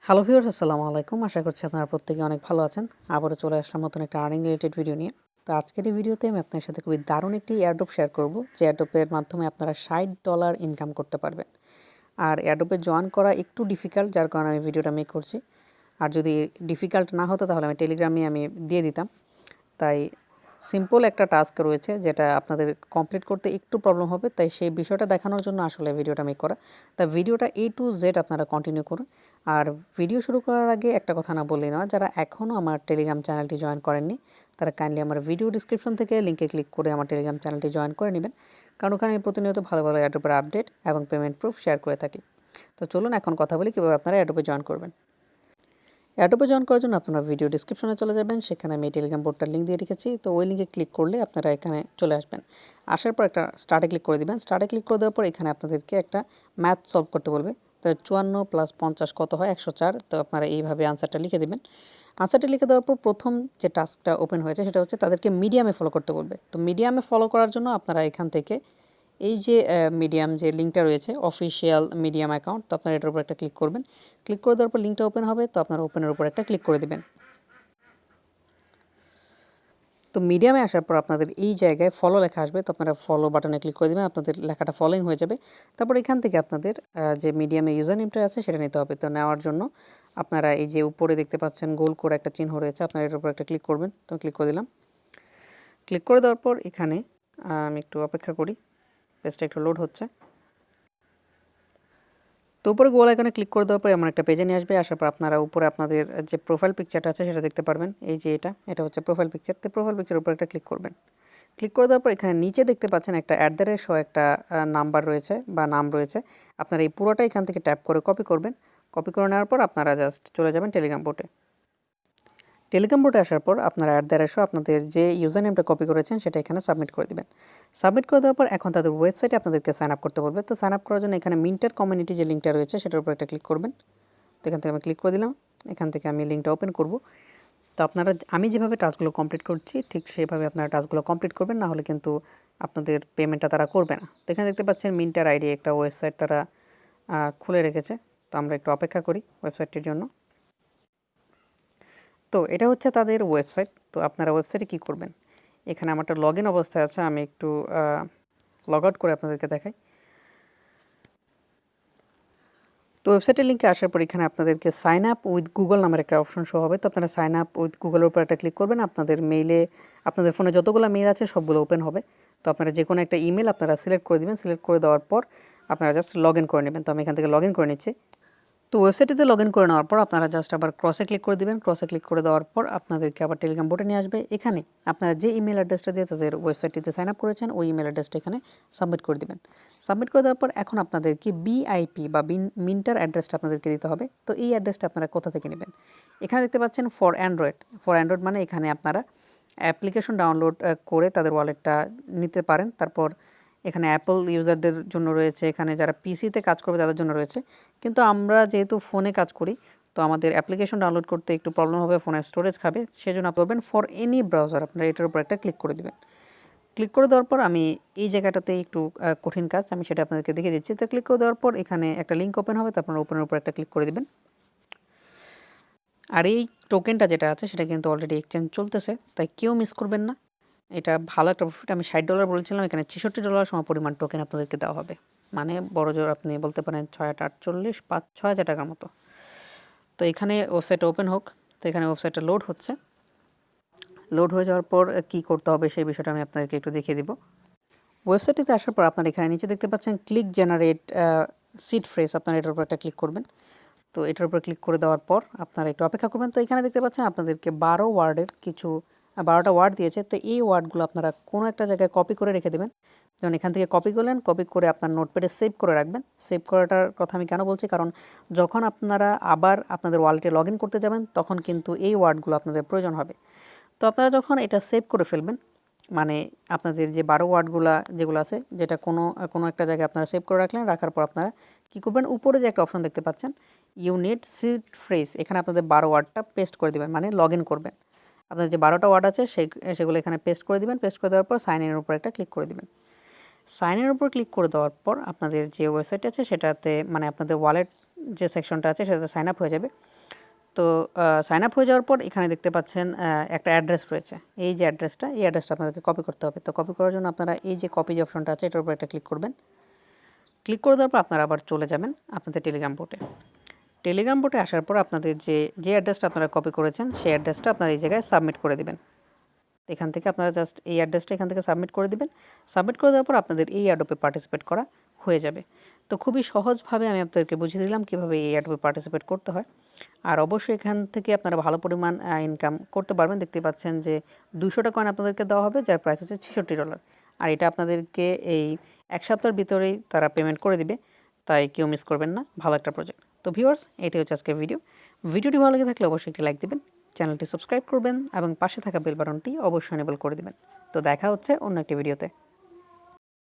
Hello viewers, আসসালামু আলাইকুম। আশা করছি আপনারা প্রত্যেকে অনেক ভালো আছেন। আবারও চলে আসলাম নতুন একটা আর্নিং রিলেটেড ভিডিও নিয়ে। তো আজকের এই ভিডিওতে আমি আপনার সাথে খুবই দারুণ একটি এয়ারড্রপ শেয়ার করব, যে এয়ারড্রপের মাধ্যমে আপনারা $60 ইনকাম করতে পারবেন। আর এয়ারড্রপে জয়েন করা একটু ডিফিকাল্ট, যার কারণে আমি ভিডিওটা মেক করছি। আর যদি ডিফিকাল্ট না হতো তাহলে আমি টেলিগ্রামে দিয়ে দিতাম। তাই সিম্পল একটা টাস্ক রয়েছে যেটা আপনাদের কমপ্লিট করতে একটু প্রবলেম হবে, তাই সেই বিষয়টা দেখানোর জন্য আসলে ভিডিওটা মেক করা। তা ভিডিওটা A to Z আপনারা কন্টিনিউ করুন। আর ভিডিও শুরু করার আগে একটা কথা না বললেই নয়, যারা এখনও আমার টেলিগ্রাম চ্যানেলটি জয়েন করেননি তারা কাইন্ডলি আমার ভিডিও ডিসক্রিপশন থেকে লিঙ্কে ক্লিক করে আমার টেলিগ্রাম চ্যানেলটি জয়েন করে নেবেন, কারণ ওখানে আমি প্রতিনিয়ত ভালো ভালো এয়ারড্রপের আপডেট এবং পেমেন্ট প্রুফ শেয়ার করে থাকি। তো চলুন এখন কথা বলি কীভাবে আপনারা এয়ারড্রপে জয়েন করবেন। এয়ারড্রপে জয়েন করার জন্য আপনারা ভিডিও ডিসক্রিপশনে চলে যাবেন, সেখানে আমি টেলিগ্রাম বোর্ডটার লিঙ্ক দিয়ে রেখেছি। তো ওই লিঙ্কে ক্লিক করলে আপনারা এখানে চলে আসবেন। আসার পর একটা স্টার্টে ক্লিক করে দিবেন। স্টার্টে ক্লিক করে দেওয়ার পর এখানে আপনাদেরকে একটা ম্যাথ সলভ করতে বলবে। তো 54 + 50 কত হয়? 104। তো আপনারা এইভাবে আনসারটা লিখে দেবেন। আনসারটা লিখে দেওয়ার পর প্রথম যে টাস্কটা ওপেন হয়েছে সেটা হচ্ছে তাদেরকে মিডিয়ামে ফলো করতে বলবে। তো মিডিয়ামে ফলো করার জন্য আপনারা এখান থেকে এই যে মিডিয়াম যে লিঙ্কটা রয়েছে অফিসিয়াল মিডিয়াম অ্যাকাউন্ট, তো আপনারা এটার উপর একটা ক্লিক করবেন। ক্লিক করে দেওয়ার পর লিঙ্কটা ওপেন হবে, তো আপনারা ওপেনের উপর একটা ক্লিক করে দেবেন। তো মিডিয়ামে আসার পর আপনাদের এই জায়গায় ফলো লেখা আসবে, তো আপনারা ফলো বাটনে ক্লিক করে দেবেন, আপনাদের লেখাটা ফলোইং হয়ে যাবে। তারপর এখান থেকে আপনাদের যে মিডিয়ামে ইউজার নেমটা আছে সেটা নিতে হবে। তো নেওয়ার জন্য আপনারা এই যে উপরে দেখতে পাচ্ছেন গোল করে একটা চিহ্ন রয়েছে, আপনারা এটার উপর একটা ক্লিক করবেন। তো ক্লিক করে দিলাম। ক্লিক করে দেওয়ার পর এখানে আমি একটু অপেক্ষা করি, পেজটা একটু লোড হচ্ছে। তো উপরে গোল আইকনে ক্লিক করে দেওয়ার পরে এমন একটা পেজে নিয়ে আসবে। আসার পর আপনারা উপরে আপনাদের যে প্রোফাইল পিকচারটা আছে সেটা দেখতে পারবেন। এই যে এটা হচ্ছে প্রোফাইল পিকচার। তো প্রোফাইল পিকচারের উপর একটা ক্লিক করবেন। ক্লিক করে দেওয়ার পর এখানে নিচে দেখতে পাচ্ছেন একটা সহ একটা নাম্বার রয়েছে বা নাম রয়েছে। আপনারা এই পুরোটা এখান থেকে ট্যাপ করে কপি করবেন। কপি করে নেওয়ার পর আপনারা জাস্ট চলে যাবেন টেলিগ্রাম বোর্ডে। টেলিগ্রাম বোর্ডে আসার পর আপনারা সহ আপনাদের যে ইউজার নেমটা কপি করেছেন সেটা এখানে সাবমিট করে দিবেন। সাবমিট করে দেওয়ার পর এখন তাদের ওয়েবসাইটে আপনাদেরকে সাইন আপ করতে বলবে। তো সাইন আপ করার জন্য এখানে মিন্টার কমিউনিটি যে লিঙ্কটা রয়েছে সেটার উপর একটা ক্লিক করবেন। তো এখান থেকে আমি ক্লিক করে দিলাম। এখান থেকে আমি লিঙ্কটা ওপেন করব। তো আপনারা আমি যেভাবে টাস্কগুলো কমপ্লিট করছি ঠিক সেভাবে আপনারা টাস্কগুলো কমপ্লিট করবেন, না হলে কিন্তু আপনাদের পেমেন্টটা তারা করবে না। তো এখানে দেখতে পাচ্ছেন মিন্টার আইডি একটা ওয়েবসাইট তারা খুলে রেখেছে। তো আমরা একটু অপেক্ষা করি ওয়েবসাইটটির জন্য। তো এটা হচ্ছে তাদের ওয়েবসাইট। তো আপনারা ওয়েবসাইটে কী করবেন, এখানে আমারটা লগ ইন অবস্থায় আছে, আমি একটু লগ আউট করে আপনাদেরকে দেখাই। তো ওয়েবসাইটের লিঙ্কে আসার পর এখানে আপনাদেরকে সাইন আপ উইথ গুগল নামের একটা অপশন শো হবে। তো আপনারা সাইন আপ উইথ গুগলের উপর একটা ক্লিক করবেন। আপনাদের মেইলে আপনাদের ফোনে যতগুলো মেইল আছে সবগুলো ওপেন হবে। তো আপনারা যে কোনো একটা ইমেল আপনারা সিলেক্ট করে দেবেন। সিলেক্ট করে দেওয়ার পর আপনারা জাস্ট লগ ইন করে নেবেন। তো আমি এখান থেকে লগ ইন করে নিচ্ছি। তো ওয়েবসাইটটিতে লগ ইন করে নেওয়ার পর আপনারা জাস্ট আবার ক্রসে ক্লিক করে দেবেন। ক্রসে ক্লিক করে দেওয়ার পর আপনাদেরকে আবার টেলিগ্রাম বোর্ডে নিয়ে আসবে। এখানে আপনারা যে ইমেল অ্যাড্রেসটা দিয়ে তাদের ওয়েবসাইটটিতে সাইন আপ করেছেন ওই ইমেল অ্যাড্রেসটা এখানে সাবমিট করে দেবেন। সাবমিট করে দেওয়ার পর এখন আপনাদেরকে বিআইপি বা মিন্টার অ্যাড্রেসটা আপনাদেরকে দিতে হবে। তো এই অ্যাড্রেসটা আপনারা কোথা থেকে নেবেন, এখানে দেখতে পাচ্ছেন ফর অ্যান্ড্রয়েড মানে এখানে আপনারা অ্যাপ্লিকেশন ডাউনলোড করে তাদের ওয়ালেটটা নিতে পারেন। তারপর এখানে অ্যাপল ইউজারদের জন্য রয়েছে, এখানে যারা পিসিতে কাজ করবে তাদের জন্য রয়েছে। কিন্তু আমরা যেহেতু ফোনে কাজ করি তো আমাদের অ্যাপ্লিকেশন ডাউনলোড করতে একটু প্রবলেম হবে, ফোনের স্টোরেজ খাবে, সেজন্য আপনি করবেন ফর এনি ব্রাউজার। আপনারা এটার উপর একটা ক্লিক করে দেবেন। ক্লিক করে দেওয়ার পর আমি এই জায়গাটাতে একটু কঠিন কাজ, আমি সেটা আপনাদেরকে দেখিয়ে দিচ্ছি। তো ক্লিক করে দেওয়ার পর এখানে একটা লিঙ্ক ওপেন হবে, তো আপনারা ওপেনের উপর একটা ক্লিক করে দেবেন। আর এই টোকেনটা যেটা আছে সেটা কিন্তু অলরেডি এক্সচেঞ্জ চলতেছে, তাই কেউ মিস করবেন না। এটা ভালো একটা প্রফিট। আমি $60 বলেছিলাম, এখানে $66 সমপরিমাণ টোকেন আপনাদেরকে দেওয়া হবে। মানে বড়জোর আপনি বলতে পারেন 6-8-48 5-6 হাজার টাকার মতো। তো এখানে ওয়েবসাইট ওপেন হোক। তো এখানে ওয়েবসাইটটা লোড হচ্ছে। লোড হয়ে যাওয়ার পর কী করতে হবে সেই বিষয়টা আমি আপনাদেরকে একটু দেখিয়ে দিব। ওয়েবসাইটটিতে আসার পর আপনারা এখানে নিচে দেখতে পাচ্ছেন ক্লিক জেনারেট সিড ফ্রেজ, আপনারা এটার উপর একটা ক্লিক করবেন। তো এটার উপর ক্লিক করে দেওয়ার পর আপনারা একটু অপেক্ষা করবেন। তো এখানে দেখতে পাচ্ছেন আপনাদেরকে 12টা ওয়ার্ড দিয়েছে। তো এই ওয়ার্ডগুলো আপনারা কোনো একটা জায়গায় কপি করে রেখে দেবেন। যেমন এখান থেকে কপি করলেন, কপি করে আপনার নোটপ্যাডে সেভ করে রাখবেন। সেভ করাটার কথা আমি কেন বলছি, কারণ যখন আপনারা আবার আপনাদের ওয়ালেটে লগ ইন করতে যাবেন তখন কিন্তু এই ওয়ার্ডগুলো আপনাদের প্রয়োজন হবে। তো আপনারা যখন এটা সেভ করে ফেলবেন, মানে আপনাদের যে 12 ওয়ার্ডগুলা যেগুলো আছে, যেটা কোনো একটা জায়গায় আপনারা সেভ করে রাখলেন, রাখার পর আপনারা কী করবেন, উপরে যে একটা অপশন দেখতে পাচ্ছেন ইউনিট সিড ফ্রেজ, এখানে আপনাদের 12 ওয়ার্ডটা পেস্ট করে দেবেন, মানে লগ ইন করবেন। আপনাদের যে 12টা ওয়ার্ড আছে সেগুলো এখানে পেস্ট করে দিবেন। পেস্ট করে দেওয়ার পর সাইন ইনের উপর একটা ক্লিক করে দিবেন। সাইন ইনের উপর ক্লিক করে দেওয়ার পর আপনাদের যে ওয়েবসাইট আছে সেটাতে মানে আপনাদের ওয়ালেট যে সেকশনটা আছে সেটাতে সাইন আপ হয়ে যাবে। তো সাইন আপ হয়ে যাওয়ার পর এখানে দেখতে পাচ্ছেন একটা অ্যাড্রেস রয়েছে। এই যে অ্যাড্রেসটা, এই অ্যাড্রেসটা আপনাদেরকে কপি করতে হবে। তো কপি করার জন্য আপনারা এই যে কপি যে অপশনটা আছে এটার উপর একটা ক্লিক করবেন। ক্লিক করে দেওয়ার পর আপনারা আবার চলে যাবেন আপনাদের টেলিগ্রাম বোটে। টেলিগ্রাম বোটে আসার পর আপনাদের যে অ্যাড্রেসটা আপনারা কপি করেছেন সেই অ্যাড্রেসটা আপনারা এই জায়গায় সাবমিট করে দিবেন। এখান থেকে আপনারা জাস্ট এই অ্যাড্রেসটা এখান থেকে সাবমিট করে দিবেন। সাবমিট করে দেওয়ার পর আপনাদের এই অ্যাডোপে পার্টিসিপেট করা হয়ে যাবে। তো খুবই সহজভাবে আমি আপনাদেরকে বুঝিয়ে দিলাম কীভাবে এই অ্যাডোপে পার্টিসিপেট করতে হয়। আর অবশ্যই এখান থেকে আপনারা ভালো পরিমাণ ইনকাম করতে পারবেন। দেখতে পাচ্ছেন যে 200টা কয়েন আপনাদেরকে দেওয়া হবে, যার প্রাইস হচ্ছে $66। আর এটা আপনাদেরকে এই 1 সপ্তাহের ভিতরেই তারা পেমেন্ট করে দিবে, তাই কেউ মিস করবেন না। ভালো একটা প্রজেক্ট। তো ভিউয়ার্স, এটাই হচ্ছে আজকের ভিডিওটি ভালো লেগে থাকলে অবশ্যই একটি লাইক দেবেন, চ্যানেলটি সাবস্ক্রাইব করবেন এবং পাশে থাকা বেল বাটনটি অবশ্যই এনেবল করে দেবেন। তো দেখা হচ্ছে অন্য একটি ভিডিওতে।